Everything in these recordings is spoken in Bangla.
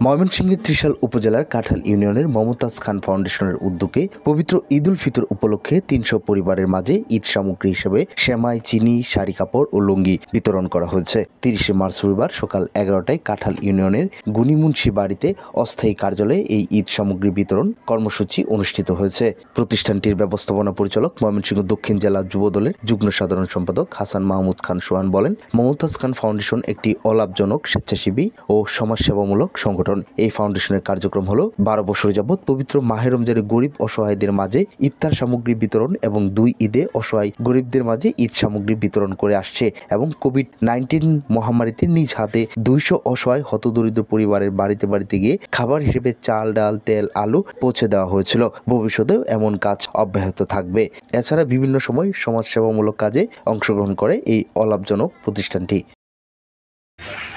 ময়মনসিংহের ত্রিশাল উপজেলার কাঁঠাল ইউনিয়নের মমতাজ খান ফাউন্ডেশনের উদ্যোগে পবিত্র ঈদ উল ফিতর উপলক্ষে ৩০০ পরিবারের মাঝে ঈদ সামগ্রী হিসেবে সেমাই, চিনি, শাড়ি কাপড় ও লুঙ্গি বিতরণ করা হয়েছে। ৩০শে মার্চ রবিবার সকাল ১১টায় কাঁঠাল ইউনিয়নের গুনিমুন্সি বাড়িতে অস্থায়ী কার্যালয়ে এই ঈদ সামগ্রী বিতরণ কর্মসূচি অনুষ্ঠিত হয়েছে। প্রতিষ্ঠানটির ব্যবস্থাপনা পরিচালক ময়মনসিংহ দক্ষিণ জেলা যুবদলের যুগ্ম সাধারণ সম্পাদক হাসান মাহমুদ খান সোহান বলেন, মমতাজ খান ফাউন্ডেশন একটি অলাভজনক, স্বেচ্ছাসেবী ও সমাজসেবামূলক সংগঠন। এই ফাউন্ডেশনের কার্যক্রম হলো ১২ বছর যাবৎ পবিত্র মাহে রমজানে গরিব অসহায়দের মাঝে ইফতার সামগ্রী বিতরণ এবং ২ ঈদে অসহায় গরিবদের মাঝে ঈদ সামগ্রী বিতরণ করে আসছে এবং কোভিড-19 মহামারীতে নিজ হাতে ২০০ অসহায় হতদরিদ্র পরিবারের বাড়িতে বাড়িতে গিয়ে খাবার হিসেবে চাল, ডাল, তেল, আলু পৌঁছে দেওয়া হয়েছিল। ভবিষ্যতেও এমন কাজ অব্যাহত থাকবে। এছাড়া বিভিন্ন সময় সমাজসেবামূলক কাজে অংশগ্রহণ করে এই অলাভজনক প্রতিষ্ঠানটি।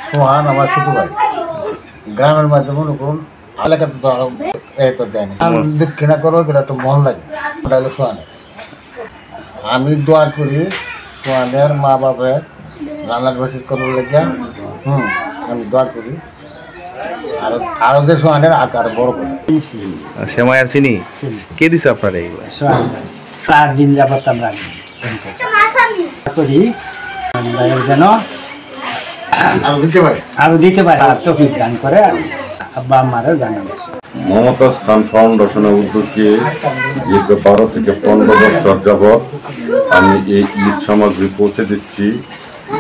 সোহান আমার ছোট ভাই, গ্রামের মধ্যে মনে করুন এলাকাতে তো আরো তো দেয়নি। দক্ষিণা করো এটা একটু মন লাগে, ওটা হলো সোহানের। আমি দোয়া করি সোহানের মা বাবার জান্নাত নসিব করবার লেগে। আমি দোয়া করি আরো যে সোহানের আকার বড় করে। সেমাই আর চিনি কে দিছে আপনার? এইগুলো 4 দিন যাবত আমরা করি যেন আরো দিতে পারে তৌফিক দান করে। আব্বা আমারও জানাবো। মমতাজ খান ফাউন্ডেশনের উদ্যোগে দীর্ঘ 12 থেকে 15 বছর যাবৎ আমি এই ঈদ সামগ্রী পৌঁছে দিচ্ছি।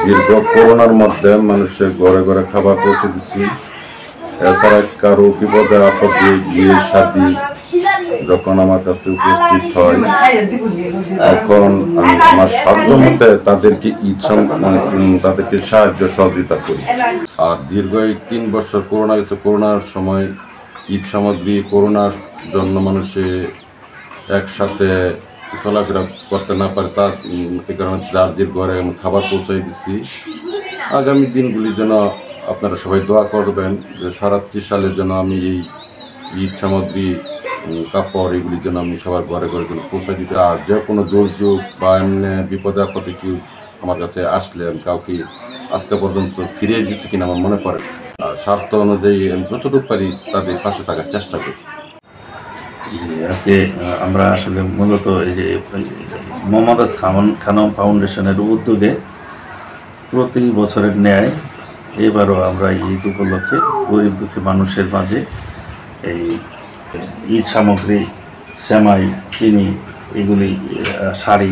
দীর্ঘ করোনার মধ্যে মানুষের ঘরে ঘরে খাবার পৌঁছে দিচ্ছি। এছাড়া কারো বিপদে আপদে বিয়ে শাদী যখন আমার কাছে উপস্থিত হয়, এখন আমি আমার সাধ্য মতে তাদেরকে তাদেরকে সাহায্য সহযোগিতা করি। আর দীর্ঘ এই 3 বছর করোনা গেছে, করোনার সময় ঈদ সামগ্রী করোনার জন্য মানুষে একসাথে চলাফেরা করতে না পারে, তার এই কারণে যার যে ঘরে আমি খাবার পৌঁছাই দিচ্ছি। আগামী দিনগুলির জন্য আপনারা সবাই দোয়া করবেন যে সারা 30 সালের জন্য আমি এই ঈদ সামগ্রী, কাপড় এগুলির জন্য আমি সবার ঘরে ঘরে পৌঁছে দিতে। আর যে কোনো দুর্যোগ বা এমনি বিপদে আপদে কেউ আমার কাছে আসলে আমি কাউকে আজকে পর্যন্ত ফিরিয়ে দিচ্ছি কিনা আমার মনে পড়ে। আর স্বার্থ অনুযায়ী আমি যতটুকু পারি তাদের পাশে থাকার চেষ্টা করি। আজকে আমরা আসলে মূলত এই যে মমতাজ খান ফাউন্ডেশনের উদ্যোগে প্রতি বছরের ন্যায় এবারও আমরা ঈদ উপলক্ষে গরিব দুঃখী মানুষের মাঝে এই ঈদ সামগ্রী, সেমাই, চিনি, এগুলি, শাড়ি,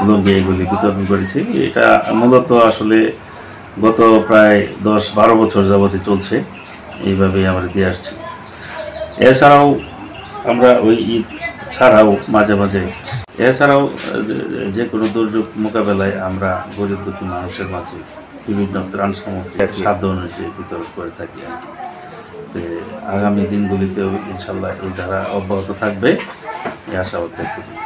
লুঙ্গি এগুলি বিতরণ করেছি। এটা মূলত আসলে গত প্রায় 10-12 বছর যাবতই চলছে, এইভাবেই আমরা দিয়ে আসছি। এছাড়াও আমরা ওই ঈদ ছাড়াও মাঝে মাঝে এছাড়াও যে কোনো দুর্যোগ মোকাবেলায় আমরা গরিব দুঃখী মানুষের মাঝে বিভিন্ন ত্রাণ সামগ্রী সাধ্য অনুযায়ী বিতরণ করে থাকি। আগামী দিনগুলিতেও ইনশাল্লাহ এই ধারা অব্যাহত থাকবে, এই আশাবাদ ব্যক্ত করি।